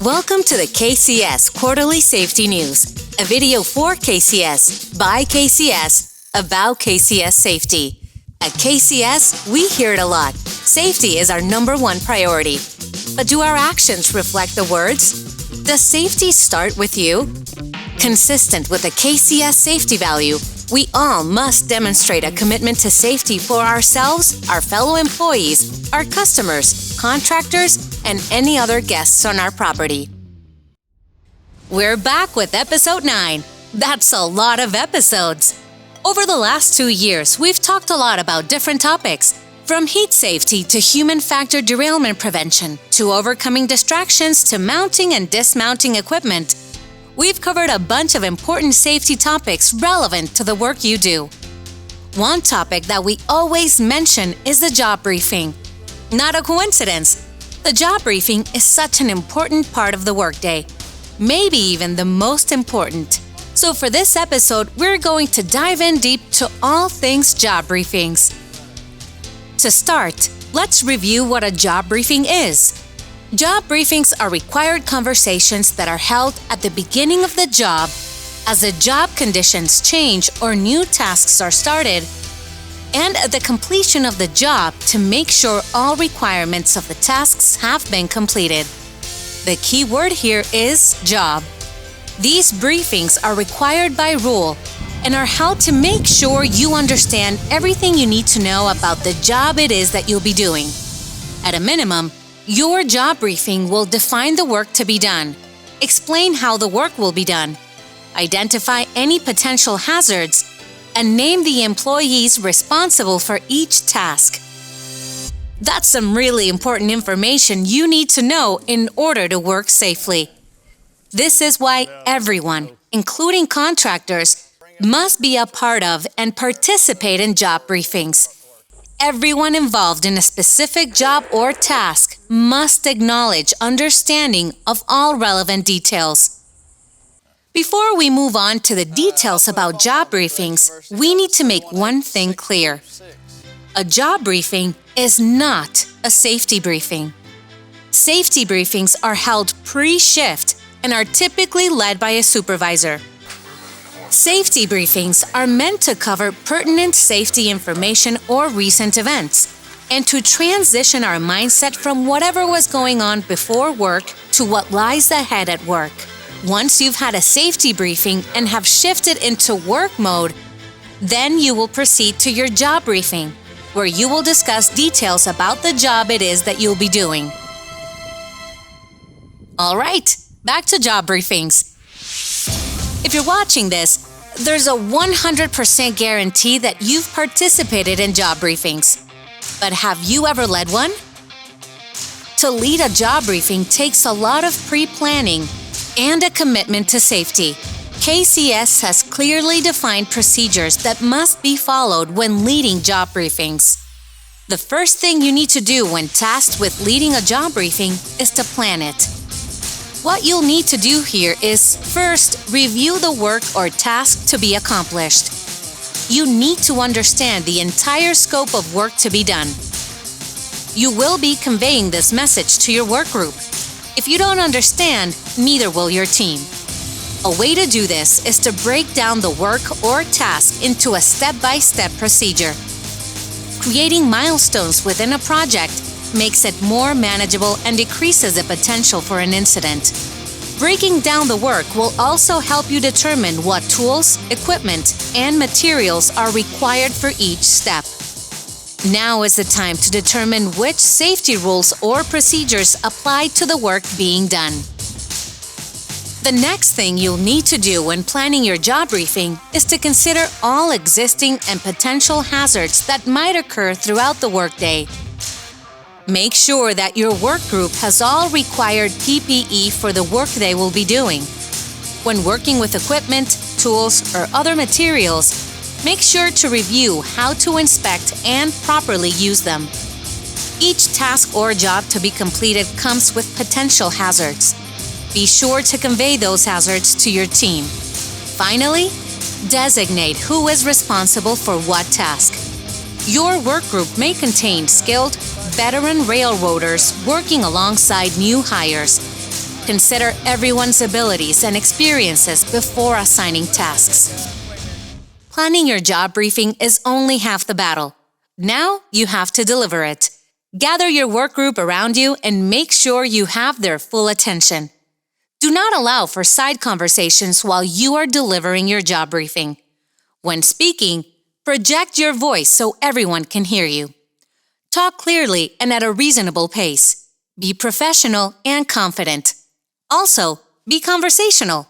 Welcome to the KCS Quarterly Safety News, a video for KCS, by KCS, about KCS safety. At KCS, we hear it a lot. Safety is our number one priority. But do our actions reflect the words? Does safety start with you? Consistent with the KCS safety value, we all must demonstrate a commitment to safety for ourselves, our fellow employees, our customers, contractors, and any other guests on our property. We're back with episode 9. That's a lot of episodes. Over the last 2 years, we've talked a lot about different topics, from heat safety to human factor derailment prevention, to overcoming distractions to mounting and dismounting equipment. We've covered a bunch of important safety topics relevant to the work you do. One topic that we always mention is the job briefing. Not a coincidence. The job briefing is such an important part of the workday, maybe even the most important. So for this episode, we're going to dive in deep to all things job briefings. To start, let's review what a job briefing is. Job briefings are required conversations that are held at the beginning of the job as the job conditions change or new tasks are started, and at the completion of the job to make sure all requirements of the tasks have been completed. The key word here is job. These briefings are required by rule and are held to make sure you understand everything you need to know about the job it is that you'll be doing. At a minimum, your job briefing will define the work to be done, explain how the work will be done, identify any potential hazards, and name the employees responsible for each task. That's some really important information you need to know in order to work safely. This is why everyone, including contractors, must be a part of and participate in job briefings. Everyone involved in a specific job or task must acknowledge understanding of all relevant details. Before we move on to the details about job briefings, we need to make one thing clear. A job briefing is not a safety briefing. Safety briefings are held pre-shift and are typically led by a supervisor. Safety briefings are meant to cover pertinent safety information or recent events, and to transition our mindset from whatever was going on before work to what lies ahead at work. Once you've had a safety briefing and have shifted into work mode, then you will proceed to your job briefing, where you will discuss details about the job it is that you'll be doing. All right, back to job briefings. If you're watching this, there's a 100% guarantee that you've participated in job briefings. But have you ever led one? To lead a job briefing takes a lot of pre-planning and a commitment to safety. KCS has clearly defined procedures that must be followed when leading job briefings. The first thing you need to do when tasked with leading a job briefing is to plan it. What you'll need to do here is, first, review the work or task to be accomplished. You need to understand the entire scope of work to be done. You will be conveying this message to your work group. If you don't understand, neither will your team. A way to do this is to break down the work or task into a step-by-step procedure. Creating milestones within a project makes it more manageable and decreases the potential for an incident. Breaking down the work will also help you determine what tools, equipment, and materials are required for each step. Now is the time to determine which safety rules or procedures apply to the work being done. The next thing you'll need to do when planning your job briefing is to consider all existing and potential hazards that might occur throughout the workday. Make sure that your work group has all required PPE for the work they will be doing. When working with equipment, tools, or other materials, make sure to review how to inspect and properly use them. Each task or job to be completed comes with potential hazards. Be sure to convey those hazards to your team. Finally, designate who is responsible for what task. Your work group may contain skilled, veteran railroaders working alongside new hires. Consider everyone's abilities and experiences before assigning tasks. Planning your job briefing is only half the battle. Now you have to deliver it. Gather your work group around you and make sure you have their full attention. Do not allow for side conversations while you are delivering your job briefing. When speaking, project your voice so everyone can hear you. Talk clearly and at a reasonable pace. Be professional and confident. Also, be conversational.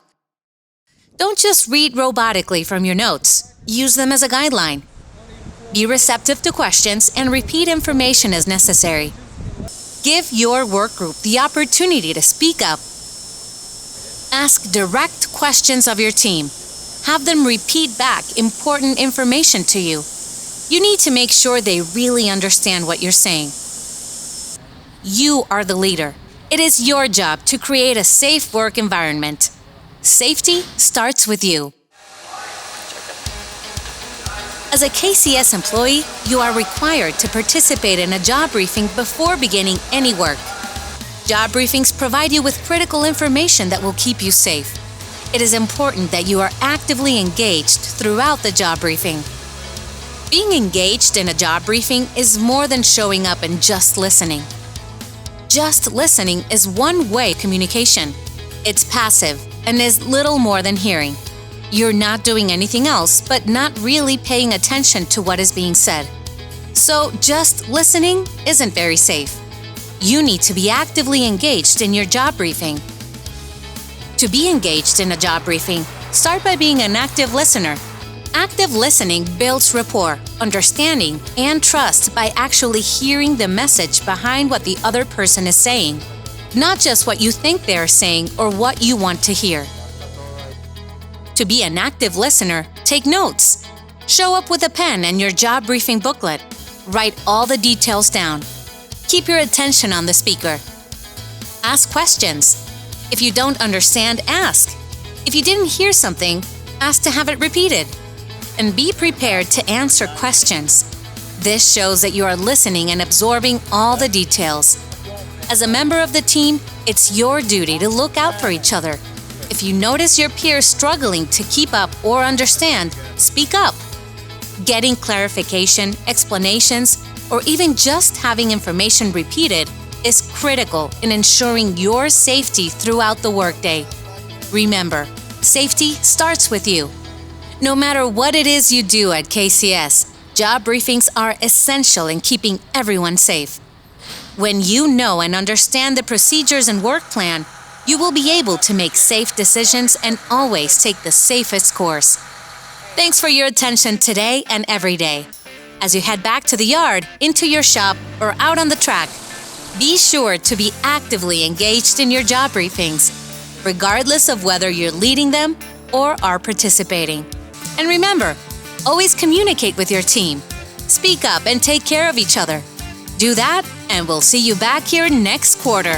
Don't just read robotically from your notes. Use them as a guideline. Be receptive to questions and repeat information as necessary. Give your work group the opportunity to speak up. Ask direct questions of your team. Have them repeat back important information to you. You need to make sure they really understand what you're saying. You are the leader. It is your job to create a safe work environment. Safety starts with you. As a KCS employee, you are required to participate in a job briefing before beginning any work. Job briefings provide you with critical information that will keep you safe. It is important that you are actively engaged throughout the job briefing. Being engaged in a job briefing is more than showing up and just listening. Just listening is one-way communication. It's passive and is little more than hearing. You're not doing anything else, but not really paying attention to what is being said. So just listening isn't very safe. You need to be actively engaged in your job briefing. To be engaged in a job briefing, start by being an active listener. Active listening builds rapport, understanding, and trust by actually hearing the message behind what the other person is saying, not just what you think they are saying or what you want to hear. To be an active listener, take notes. Show up with a pen and your job briefing booklet. Write all the details down. Keep your attention on the speaker. Ask questions. If you don't understand, ask. If you didn't hear something, ask to have it repeated. And be prepared to answer questions. This shows that you are listening and absorbing all the details. As a member of the team, it's your duty to look out for each other. If you notice your peers struggling to keep up or understand, speak up. Getting clarification, explanations, or even just having information repeated is critical in ensuring your safety throughout the workday. Remember, safety starts with you. No matter what it is you do at KCS, job briefings are essential in keeping everyone safe. When you know and understand the procedures and work plan, you will be able to make safe decisions and always take the safest course. Thanks for your attention today and every day. As you head back to the yard, into your shop, or out on the track, be sure to be actively engaged in your job briefings, regardless of whether you're leading them or are participating. And remember, always communicate with your team. Speak up and take care of each other. Do that, and we'll see you back here next quarter.